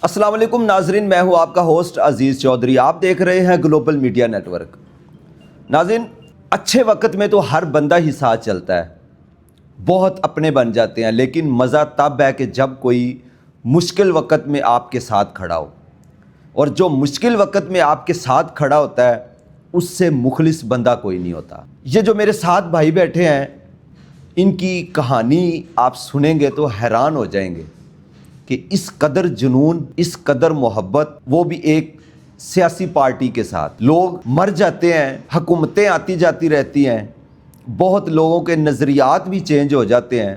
السلام علیکم ناظرین، میں ہوں آپ کا ہوسٹ عزیز چودھری۔ آپ دیکھ رہے ہیں گلوبل میڈیا نیٹ ورک۔ ناظرین، اچھے وقت میں تو ہر بندہ ہی ساتھ چلتا ہے، بہت اپنے بن جاتے ہیں، لیکن مزہ تب ہے کہ جب کوئی مشکل وقت میں آپ کے ساتھ کھڑا ہو، اور جو مشکل وقت میں آپ کے ساتھ کھڑا ہوتا ہے اس سے مخلص بندہ کوئی نہیں ہوتا۔ یہ جو میرے ساتھ بھائی بیٹھے ہیں، ان کی کہانی آپ سنیں گے تو حیران ہو جائیں گے کہ اس قدر جنون، اس قدر محبت، وہ بھی ایک سیاسی پارٹی کے ساتھ۔ لوگ مر جاتے ہیں، حکومتیں آتی جاتی رہتی ہیں، بہت لوگوں کے نظریات بھی چینج ہو جاتے ہیں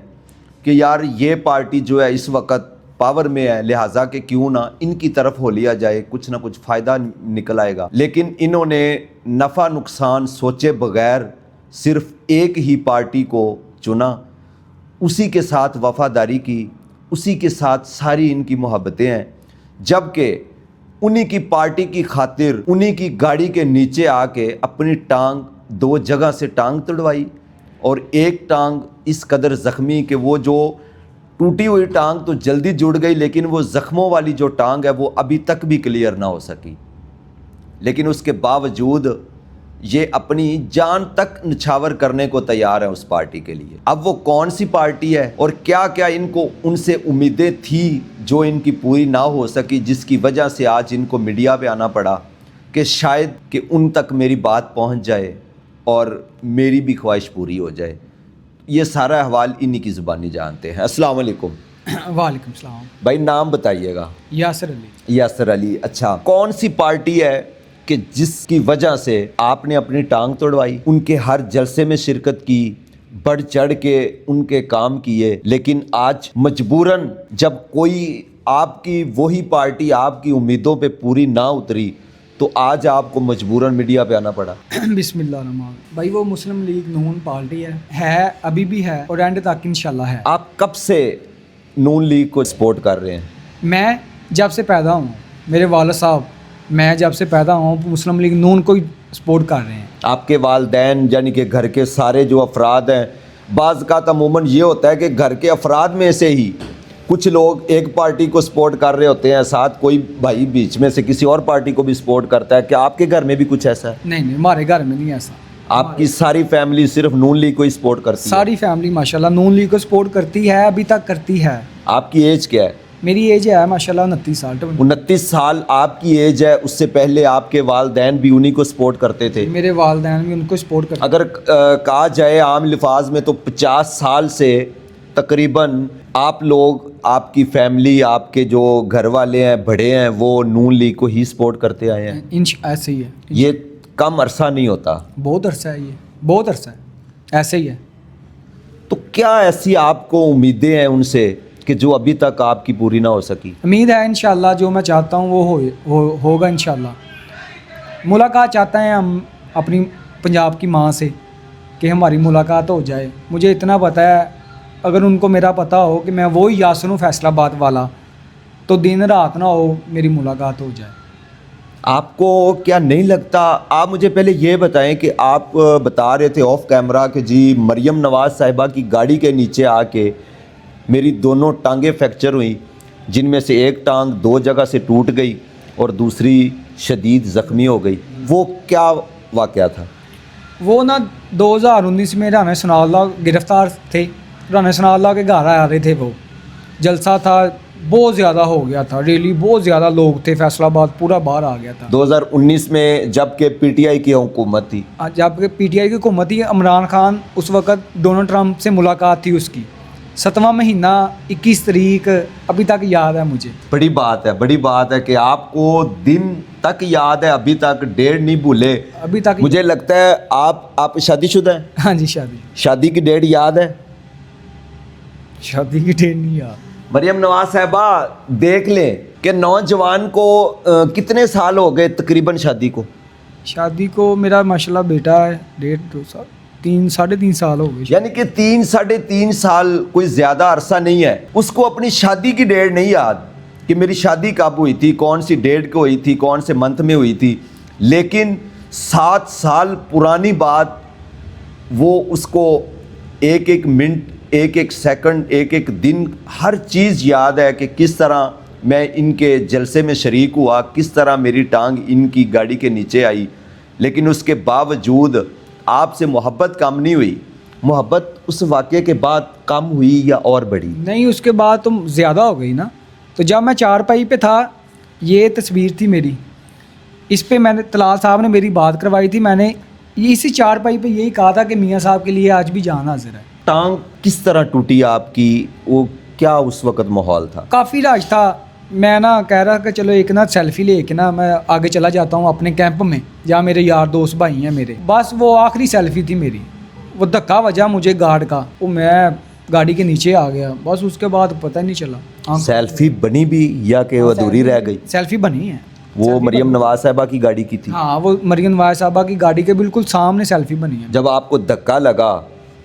کہ یار یہ پارٹی جو ہے اس وقت پاور میں ہے، لہٰذا کہ کیوں نہ ان کی طرف ہو لیا جائے، کچھ نہ کچھ فائدہ نکل آئے گا۔ لیکن انہوں نے نفع نقصان سوچے بغیر صرف ایک ہی پارٹی کو چنا، اسی کے ساتھ وفاداری کی، اسی کے ساتھ ساری ان کی محبتیں ہیں، جبکہ انہی کی پارٹی کی خاطر انہی کی گاڑی کے نیچے آ کے اپنی ٹانگ دو جگہ سے ٹانگ تڑوائی، اور ایک ٹانگ اس قدر زخمی کہ وہ جو ٹوٹی ہوئی ٹانگ تو جلدی جڑ گئی، لیکن وہ زخموں والی جو ٹانگ ہے وہ ابھی تک بھی کلیئر نہ ہو سکی۔ لیکن اس کے باوجود یہ اپنی جان تک نچھاور کرنے کو تیار ہے اس پارٹی کے لیے۔ اب وہ کون سی پارٹی ہے اور کیا کیا ان کو ان سے امیدیں تھی جو ان کی پوری نہ ہو سکی، جس کی وجہ سے آج ان کو میڈیا پہ آنا پڑا کہ شاید کہ ان تک میری بات پہنچ جائے اور میری بھی خواہش پوری ہو جائے، یہ سارا احوال انہی کی زبانی جانتے ہیں۔ السلام علیکم۔ وعلیکم السلام بھائی نام بتائیے گا؟ یاسر علی۔ یاسر علی۔ اچھا، کون سی پارٹی ہے کہ جس کی وجہ سے آپ نے اپنی ٹانگ توڑوائی، ان کے ہر جلسے میں شرکت کی، بڑھ چڑھ کے ان کے کام کیے، لیکن آج مجبوراً جب کوئی آپ کی وہی پارٹی آپ کی امیدوں پہ پوری نہ اتری تو آج آپ کو مجبوراً میڈیا پہ آنا پڑا؟ بسم اللہ الرحمن۔ بھائی وہ مسلم لیگ نون پارٹی ہے، ابھی بھی ہے اور اینڈ تک انشاءاللہ ہے۔ آپ کب سے نون لیگ کو سپورٹ کر رہے ہیں؟ میں جب سے پیدا ہوں، میرے والد صاحب، میں جب سے پیدا ہوں مسلم لیگ نون کو ہی سپورٹ کر رہے ہیں۔ آپ کے والدین یعنی کہ گھر کے سارے جو افراد ہیں، بعض کا عموماً یہ ہوتا ہے کہ گھر کے افراد میں سے ہی کچھ لوگ ایک پارٹی کو سپورٹ کر رہے ہوتے ہیں، ساتھ کوئی بھائی بیچ میں سے کسی اور پارٹی کو بھی سپورٹ کرتا ہے۔ کیا آپ کے گھر میں بھی کچھ ایسا ہے؟ نہیں، ہمارے گھر میں نہیں ایسا۔ آپ کی ساری فیملی صرف نون لیگ کو ہی سپورٹ کرتی ہے؟ ساری فیملی ماشاءاللہ نون لیگ کو سپورٹ کرتی ہے، ابھی تک کرتی ہے۔ آپ کی ایج کیا ہے؟ میری ایج ہے ماشاءاللہ 29 سال۔ 29 سال آپ کی ایج ہے، اس سے پہلے آپ کے والدین بھی انہی کو سپورٹ کرتے تھے؟ میرے والدین بھی ان کو سپورٹ کرتے۔ اگر کہا جائے عام لفاظ میں تو 50 سال سے تقریباً آپ لوگ، آپ کی فیملی، آپ کے جو گھر والے ہیں، بڑے ہیں، وہ نون لیگ کو ہی سپورٹ کرتے آئے ہیں۔ ایسے ہی ہے۔ یہ کم عرصہ نہیں ہوتا؟ بہت عرصہ ہے، یہ بہت عرصہ ہے، ایسے ہی ہے۔ تو کیا ایسی آپ کو امیدیں ہیں ان سے کہ جو ابھی تک آپ کی پوری نہ ہو سکی؟ امید ہے انشاءاللہ جو میں چاہتا ہوں وہ ہوگا انشاءاللہ۔ ملاقات چاہتے ہیں ہم اپنی پنجاب کی ماں سے کہ ہماری ملاقات ہو جائے۔ مجھے اتنا پتہ ہے اگر ان کو میرا پتہ ہو کہ میں وہی یاسر ہوں فیصل آباد والا، تو دن رات نہ ہو میری ملاقات ہو جائے۔ آپ کو کیا نہیں لگتا؟ آپ مجھے پہلے یہ بتائیں کہ آپ بتا رہے تھے آف کیمرہ کہ جی مریم نواز صاحبہ کی گاڑی کے نیچے آ کے میری دونوں ٹانگیں فریکچر ہوئیں، جن میں سے ایک ٹانگ 2 جگہ سے ٹوٹ گئی اور دوسری شدید زخمی ہو گئی، وہ کیا واقعہ تھا؟ وہ نا 2019 میں رانا ثناء اللہ گرفتار تھے، رانا ثناء اللہ کے گھر آ رہے تھے، وہ جلسہ تھا، بہت زیادہ ہو گیا تھا، ریلی بہت زیادہ لوگ تھے، فیصل آباد پورا باہر آ گیا تھا 2019 میں، جب کہ پی ٹی آئی کی حکومت تھی۔ جب کہ پی ٹی آئی کی حکومت تھی، عمران خان اس وقت ڈونلڈ ٹرمپ سے ملاقات تھی اس کی 7واں مہینہ 21 تاریخ، ابھی تک یاد ہے مجھے۔ بڑی بات ہے، بڑی بات ہے کہ آپ کو دن تک یاد ہے، ابھی تک ڈیٹ نہیں بھولے ابھی تک مجھے لگتا ہے آپ شادی شدہ ہیں؟ ہاں جی، شادی کی ڈیٹ یاد ہے؟ شادی کی ڈیٹ نہیں یاد۔ مریم نواز صاحبہ دیکھ لیں کہ نوجوان کو کتنے سال ہو گئے تقریباً شادی کو؟ شادی کو میرا ماشاءاللہ بیٹا ہے 1.5 سال، 3.5 سال ہو گئے، یعنی کہ 3 سال کوئی زیادہ عرصہ نہیں ہے۔ اس کو اپنی شادی کی ڈیٹ نہیں یاد کہ میری شادی کب ہوئی تھی، کون سی ڈیٹ کو ہوئی تھی، کون سے منتھ میں ہوئی تھی، لیکن 7 سال پرانی بات وہ اس کو ایک منٹ، ایک سیکنڈ، ایک دن، ہر چیز یاد ہے کہ کس طرح میں ان کے جلسے میں شریک ہوا, کس طرح میری ٹانگ ان کی گاڑی کے نیچے آئی, لیکن اس کے باوجود آپ سے محبت کم نہیں ہوئی. محبت اس واقعے کے بعد کم ہوئی یا اور بڑھی؟ نہیں, اس کے بعد تو زیادہ ہو گئی نا. تو جب میں چارپائی پہ تھا, یہ تصویر تھی میری, اس پہ میں نے طلال صاحب نے میری بات کروائی تھی. میں نے اسی چارپائی پہ یہی کہا تھا کہ میاں صاحب کے لیے آج بھی جان حاضر ہے. ٹانگ کس طرح ٹوٹی آپ کی, وہ کیا اس وقت ماحول تھا؟ کافی راج تھا. میں نا کہہ رہا کہ چلو ایک نا سیلفی لے کے نا میں آگے چلا جاتا ہوں اپنے کیمپ میں جہاں میرے یار دوست بھائی ہیں میرے. بس وہ آخری سیلفی تھی میری. وہ دھکا وجہ مجھے گارڈ کا, وہ میں گاڑی کے نیچے آ گیا. بس اس کے بعد پتہ ہی نہیں چلا. سیلفی بنی بھی یا کہ وہ ادھوری رہ گئی؟ سیلفی بنی ہے. وہ مریم نواز صاحبہ کی گاڑی کی تھی؟ ہاں, وہ مریم نواز صاحبہ کی گاڑی کے بالکل سامنے سیلفی بنی ہے. جب آپ کو دھکا لگا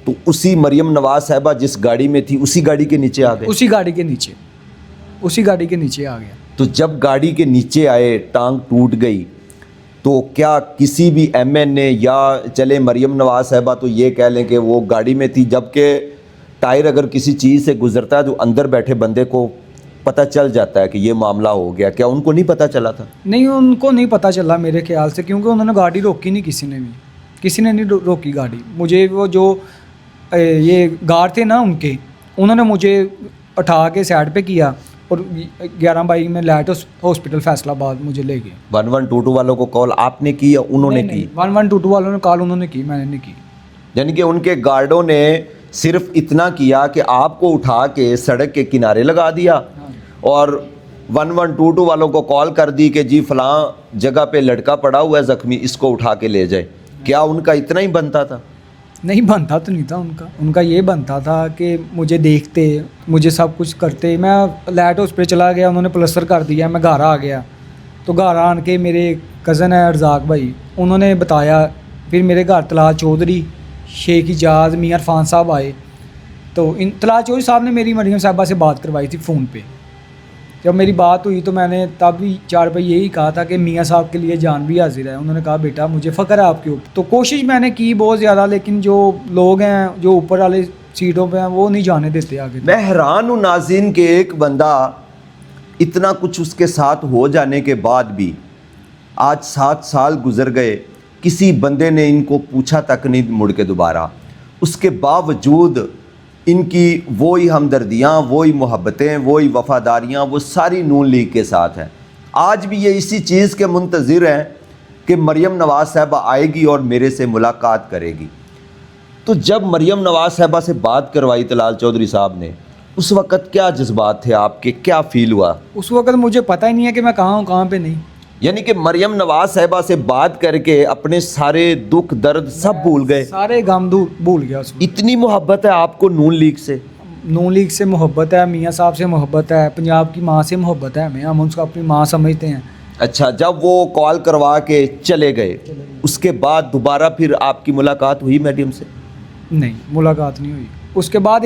تو اسی مریم نواز صاحبہ جس گاڑی میں تھی اسی گاڑی کے نیچے آ گئے؟ اسی گاڑی کے نیچے آ گیا. تو جب گاڑی کے نیچے آئے, ٹانگ ٹوٹ گئی, تو کیا کسی بھی ایم این نے یا چلے مریم نواز صاحبہ تو یہ کہہ لیں کہ وہ گاڑی میں تھی, جبکہ ٹائر اگر کسی چیز سے گزرتا ہے تو اندر بیٹھے بندے کو پتہ چل جاتا ہے کہ یہ معاملہ ہو گیا, کیا ان کو نہیں پتہ چلا تھا؟ نہیں, ان کو نہیں پتہ چلا میرے خیال سے, کیونکہ انہوں نے گاڑی روکی نہیں, کسی نے نہیں روکی گاڑی. مجھے وہ جو یہ گارڈ تھے نا ان کے, انہوں نے مجھے اٹھا کے سائڈ پہ کیا اور 11 میں لائٹ ہاسپٹل فیصل آباد مجھے لے گئے. 1122 والوں کو کال آپ نے کی یا انہوں نے کی؟ 1122 والوں نے کال انہوں نے کی, میں نے نہیں کی. یعنی کہ ان کے گارڈوں نے صرف اتنا کیا کہ آپ کو اٹھا کے سڑک کے کنارے لگا دیا اور 1122 والوں کو کال کر دی کہ جی فلاں جگہ پہ لڑکا پڑا ہوا ہے زخمی, اس کو اٹھا کے لے جائے. کیا ان کا اتنا ہی بنتا تھا؟ نہیں, بنتا تو نہیں تھا ان کا یہ بنتا تھا کہ مجھے دیکھتے, مجھے سب کچھ کرتے. میں لائٹ ہاؤس پہ چلا گیا, انہوں نے پلسٹر کر دیا, میں گھر آ گیا. تو گھر آن کے میرے کزن ہے ارزاق بھائی, انہوں نے بتایا. پھر میرے گھر طلال چودھری, شیخ اجاز, میاں عرفان صاحب آئے. تو طلال چودھری صاحب نے میری مریم صاحبہ سے بات کروائی تھی فون پہ. جب میری بات ہوئی تو میں نے تب بھی 4 پہ یہی کہا تھا کہ میاں صاحب کے لیے جان بھی حاضر ہے. انہوں نے کہا بیٹا مجھے فخر ہے آپ کے اوپر. تو کوشش میں نے کی بہت زیادہ, لیکن جو لوگ ہیں جو اوپر والے سیٹوں پہ ہیں وہ نہیں جانے دیتے آگے. میں حیران ہوں ناظرین کہ ایک بندہ اتنا کچھ اس کے ساتھ ہو جانے کے بعد بھی آج 7 سال گزر گئے, کسی بندے نے ان کو پوچھا تک نہیں مڑ کے دوبارہ. اس کے باوجود ان کی وہی ہمدردیاں, وہی محبتیں, وہی وفاداریاں, وہ ساری نون لیگ کے ساتھ ہیں. آج بھی یہ اسی چیز کے منتظر ہیں کہ مریم نواز صاحبہ آئے گی اور میرے سے ملاقات کرے گی. تو جب مریم نواز صاحبہ سے بات کروائی طلال چودھری صاحب نے, اس وقت کیا جذبات تھے آپ کے, کیا فیل ہوا؟ اس وقت مجھے پتہ ہی نہیں ہے کہ میں کہاں ہوں کہاں پہ نہیں. یعنی کہ مریم نواز صاحبہ سے بات کر کے اپنے سارے دکھ درد سب بھول گئے, سارے غم بھول گیا اس وقت. اتنی محبت ہے آپ کو نون لیگ سے؟ نون لیگ سے محبت ہے, میاں صاحب سے محبت ہے, پنجاب کی ماں سے محبت ہے ہمیں, ہم ان کو اپنی ماں سمجھتے ہیں. اچھا, جب وہ کال کروا کے چلے گئے اس کے بعد دوبارہ پھر آپ کی ملاقات ہوئی میڈیم سے؟ نہیں, ملاقات نہیں ہوئی. اس کے بعد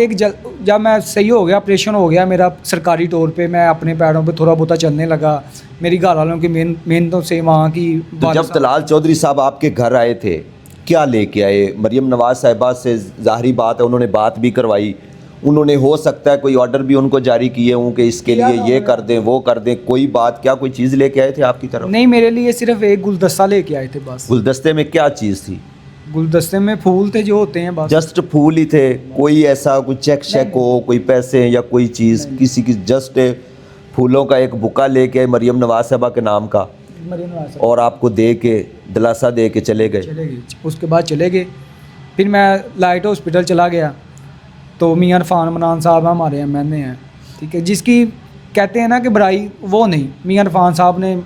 جب میں صحیح ہو گیا, آپریشن ہو گیا میرا سرکاری طور پہ, میں اپنے پیروں پہ تھوڑا بہت چلنے لگا, میری گھر والوں کی محنتوں سے, وہاں کی. تو جب طلال چودھری صاحب آپ کے گھر آئے تھے کیا لے کے آئے؟ مریم نواز صاحبہ سے ظاہری بات ہے انہوں نے بات بھی کروائی, انہوں نے ہو سکتا ہے کوئی آرڈر بھی ان کو جاری کیے ہوں کہ اس کے لیے یہ کر دیں وہ کر دیں, کوئی بات, کیا کوئی چیز لے کے آئے تھے آپ کی طرف؟ نہیں, میرے لیے صرف ایک گلدستہ لے کے آئے تھے بس. گلدستے میں کیا چیز تھی؟ گلدستے میں پھول تھے جو ہوتے ہیں بس. جسٹ پھول ہی تھے؟ کوئی ایسا کوئی چیک شیک ہو, کوئی پیسے یا کوئی چیز؟ کسی کی جسٹ پھولوں کا ایک بکا لے کے مریم نواز صاحبہ کے نام کا, اور آپ کو دے کے دلاسا دے کے چلے گئے. اس کے بعد چلے گئے. پھر میں لائٹ ہاسپٹل چلا گیا تو میاں عرفان منان صاحب ہمارے ایم این اے ہیں, ٹھیک ہے, جس کی کہتے ہیں نا کہ برائی, وہ نہیں, میاں عرفان صاحب نے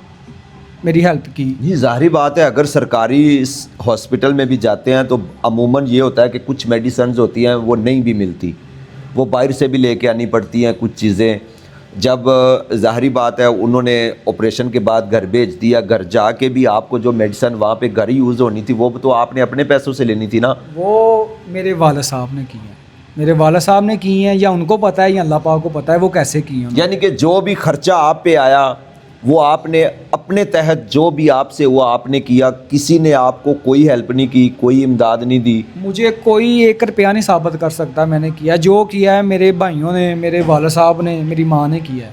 میری ہیلپ کی. جی ظاہری بات ہے, اگر سرکاری ہاسپٹل میں بھی جاتے ہیں تو عموماً یہ ہوتا ہے کہ کچھ میڈیسنز ہوتی ہیں وہ نہیں بھی ملتی, وہ باہر سے بھی لے کے آنی پڑتی ہیں کچھ چیزیں. جب ظاہری بات ہے انہوں نے آپریشن کے بعد گھر بھیج دیا, گھر جا کے بھی آپ کو جو میڈیسن وہاں پہ گھر ہی یوز ہونی تھی وہ تو آپ نے اپنے پیسوں سے لینی تھی نا. وہ میرے والد صاحب نے کی ہیں, میرے والد صاحب نے کی ہیں, یا ان کو پتہ ہے یا اللہ پاک کو پتہ ہے وہ کیسے کی ہیں. یعنی کہ جو بھی خرچہ آپ پہ آیا وہ آپ نے اپنے تحت جو بھی آپ سے ہوا آپ نے کیا, کسی نے آپ کو کوئی ہیلپ نہیں کی, کوئی امداد نہیں دی؟ مجھے کوئی 1 روپیہ نہیں ثابت کر سکتا میں نے کیا, جو کیا ہے میرے بھائیوں نے, میرے والد صاحب نے, میری ماں نے کیا ہے.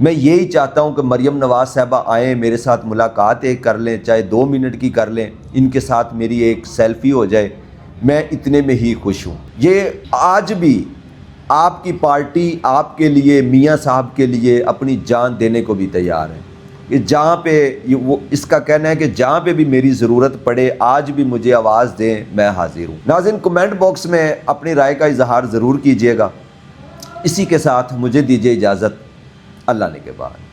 میں یہی چاہتا ہوں کہ مریم نواز صاحبہ آئیں، میرے ساتھ ملاقات ایک کر لیں، چاہے 2 منٹ کی کر لیں، ان کے ساتھ میری ایک سیلفی ہو جائے، میں اتنے میں ہی خوش ہوں۔ یہ آج بھی آپ کی پارٹی آپ کے لیے، میاں صاحب کے لیے اپنی جان دینے کو بھی تیار ہے، کہ جہاں پہ وہ اس کا کہنا ہے کہ جہاں پہ بھی میری ضرورت پڑے آج بھی مجھے آواز دیں، میں حاضر ہوں۔ ناظرین، کمنٹ باکس میں اپنی رائے کا اظہار ضرور کیجیے گا۔ اسی کے ساتھ مجھے دیجیے اجازت، اللہ نے کے بعد۔